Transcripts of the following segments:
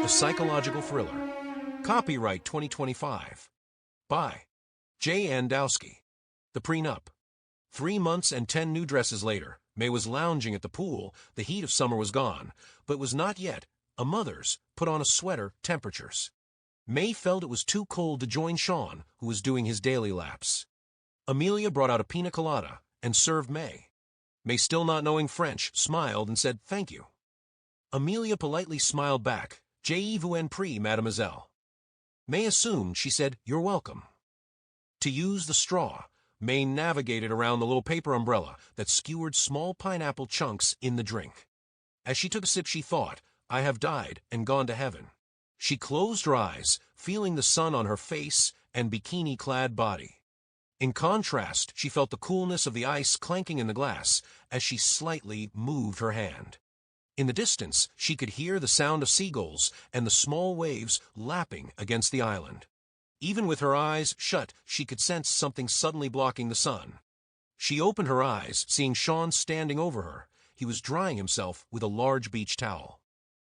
a psychological thriller. Copyright 2025. By J. Wdowski. The Prenup. 3 months and 10 new dresses later, May was lounging at the pool. The heat of summer was gone, but was not yet a mother's put on a sweater temperatures. May felt it was too cold to join Sean, who was doing his daily laps. Amelia brought out a pina colada and served May. May, still not knowing French, smiled and said thank you. Amelia politely smiled back. Je vous en prie, mademoiselle. May assumed she said, you're welcome. To use the straw, May navigated around the little paper umbrella that skewered small pineapple chunks in the drink. As she took a sip, she thought, I have died and gone to heaven. She closed her eyes, feeling the sun on her face and bikini-clad body. In contrast, she felt the coolness of the ice clanking in the glass as she slightly moved her hand. In the distance, she could hear the sound of seagulls and the small waves lapping against the island. Even with her eyes shut, she could sense something suddenly blocking the sun. She opened her eyes, seeing Sean standing over her. He was drying himself with a large beach towel.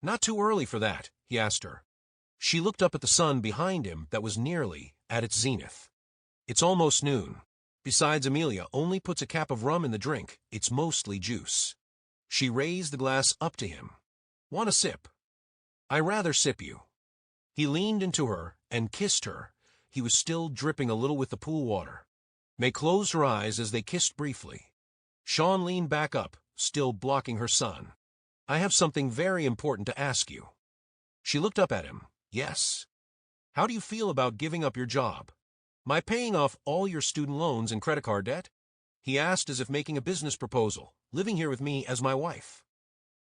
Not too early for that, he asked her. She looked up at the sun behind him that was nearly at its zenith. It's almost noon. Besides, Amelia only puts a cap of rum in the drink. It's mostly juice. She raised the glass up to him. Want a sip? I rather sip you. He leaned into her and kissed her. He was still dripping a little with the pool water. May closed her eyes as they kissed briefly. Sean leaned back up, still blocking her sun. I have something very important to ask you. She looked up at him. Yes. How do you feel about giving up your job? My paying off all your student loans and credit card debt? He asked as if making a business proposal, living here with me as my wife.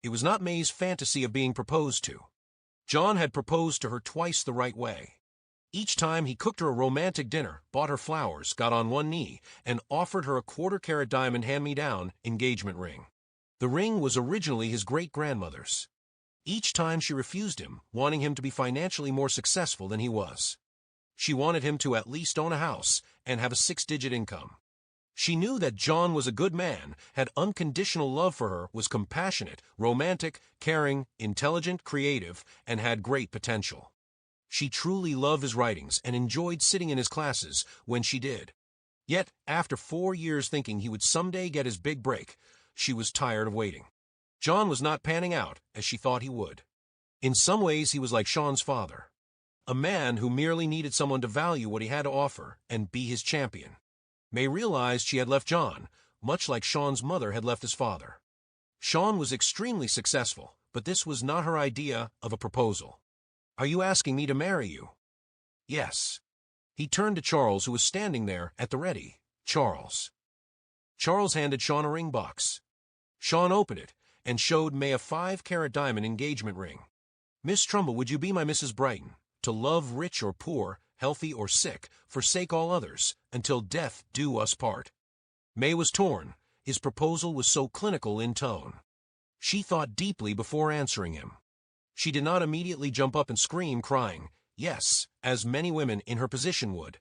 It was not May's fantasy of being proposed to. John had proposed to her twice the right way. Each time he cooked her a romantic dinner, bought her flowers, got on one knee, and offered her a quarter-carat diamond hand-me-down engagement ring. The ring was originally his great-grandmother's. Each time she refused him, wanting him to be financially more successful than he was. She wanted him to at least own a house and have a 6-digit income. She knew that John was a good man, had unconditional love for her, was compassionate, romantic, caring, intelligent, creative, and had great potential. She truly loved his writings and enjoyed sitting in his classes when she did. Yet, after 4 years thinking he would someday get his big break, she was tired of waiting. John was not panning out as she thought he would. In some ways, he was like Sean's father. A man who merely needed someone to value what he had to offer and be his champion. May realized she had left John, much like Sean's mother had left his father. Sean was extremely successful, but this was not her idea of a proposal. Are you asking me to marry you? Yes. He turned to Charles, who was standing there at the ready. Charles. Charles handed Sean a ring box. Sean opened it and showed May a 5-carat diamond engagement ring. Miss Trumbull, would you be my Mrs. Brighton? To love rich or poor, healthy or sick, forsake all others, until death do us part. May was torn. His proposal was so clinical in tone. She thought deeply before answering him. She did not immediately jump up and scream, crying, yes, as many women in her position would.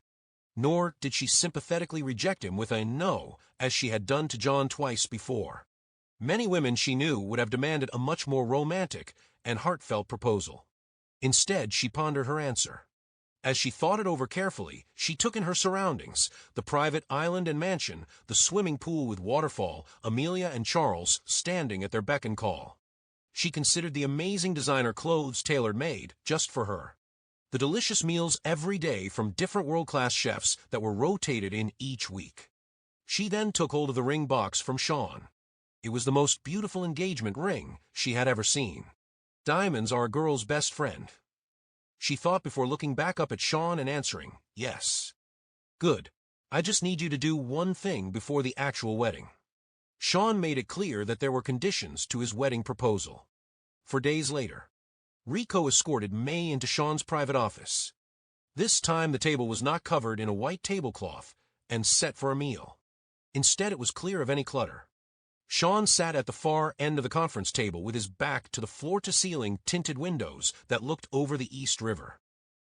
Nor did she sympathetically reject him with a no, as she had done to John twice before. Many women she knew would have demanded a much more romantic and heartfelt proposal. Instead, she pondered her answer. As she thought it over carefully, she took in her surroundings, the private island and mansion, the swimming pool with waterfall, Amelia and Charles standing at their beck and call. She considered the amazing designer clothes tailor-made just for her. The delicious meals every day from different world-class chefs that were rotated in each week. She then took hold of the ring box from Sean. It was the most beautiful engagement ring she had ever seen. Diamonds are a girl's best friend. She thought before looking back up at Sean and answering, yes. Good. I just need you to do one thing before the actual wedding. Sean made it clear that there were conditions to his wedding proposal. For days later, Rico escorted May into Sean's private office. This time the table was not covered in a white tablecloth and set for a meal. Instead, it was clear of any clutter. Sean sat at the far end of the conference table with his back to the floor-to-ceiling tinted windows that looked over the East River.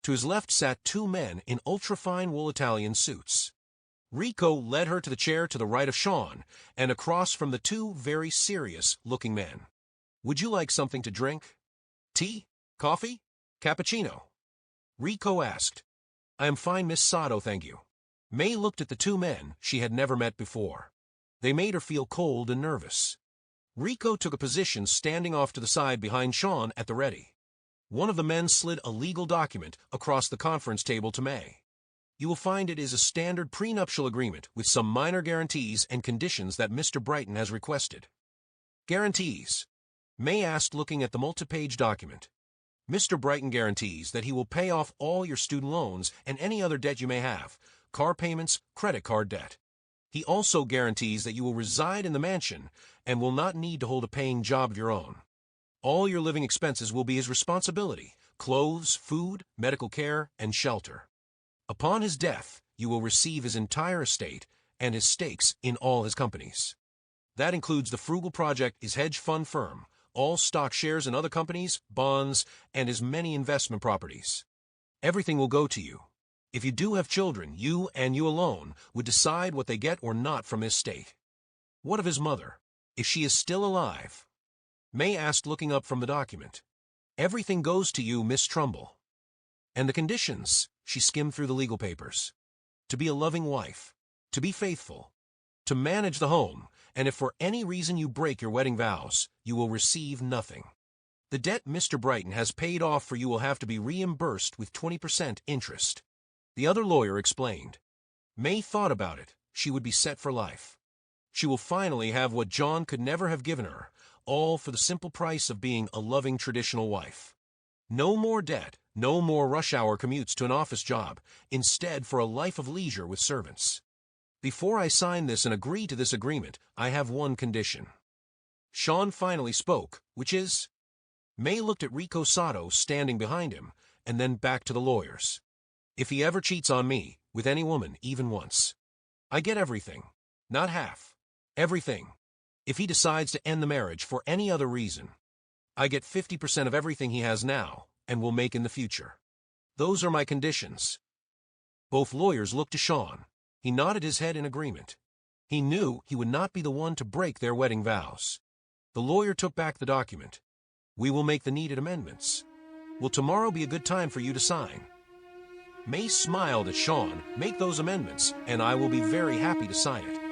To his left sat 2 men in ultra-fine wool Italian suits. Rico led her to the chair to the right of Sean, and across from the 2 very serious-looking men. Would you like something to drink? Tea? Coffee? Cappuccino? Rico asked. I am fine, Miss Sato, thank you. May looked at the two men she had never met before. They made her feel cold and nervous. Rico took a position standing off to the side behind Sean at the ready. One of the men slid a legal document across the conference table to May. You will find it is a standard prenuptial agreement with some minor guarantees and conditions that Mr. Brighton has requested. Guarantees? May asked, looking at the multi-page document. Mr. Brighton guarantees that he will pay off all your student loans and any other debt you may have, car payments, credit card debt. He also guarantees that you will reside in the mansion and will not need to hold a paying job of your own. All your living expenses will be his responsibility: clothes, food, medical care, and shelter. Upon his death, you will receive his entire estate and his stakes in all his companies. That includes the Frugal Project, his hedge fund firm, all stock shares in other companies, bonds, and his many investment properties. Everything will go to you. If you do have children, you and you alone would decide what they get or not from his estate. What of his mother, if she is still alive? May asked, looking up from the document. Everything goes to you, Miss Trumbull. And the conditions? She skimmed through the legal papers. To be a loving wife, to be faithful, to manage the home, and if for any reason you break your wedding vows, you will receive nothing. The debt Mr. Brighton has paid off for you will have to be reimbursed with 20% interest. The other lawyer explained. May thought about it. She would be set for life. She will finally have what John could never have given her, all for the simple price of being a loving traditional wife. No more debt, no more rush-hour commutes to an office job, instead for a life of leisure with servants. Before I sign this and agree to this agreement, I have one condition. Sean finally spoke, which is? May looked at Rico Sato standing behind him, and then back to the lawyers. If he ever cheats on me, with any woman, even once, I get everything. Not half. Everything. If he decides to end the marriage for any other reason, I get 50% of everything he has now and will make in the future. Those are my conditions. Both lawyers looked to Sean. He nodded his head in agreement. He knew he would not be the one to break their wedding vows. The lawyer took back the document. We will make the needed amendments. Will tomorrow be a good time for you to sign? May smiled at Sean. Make those amendments, and I will be very happy to sign it.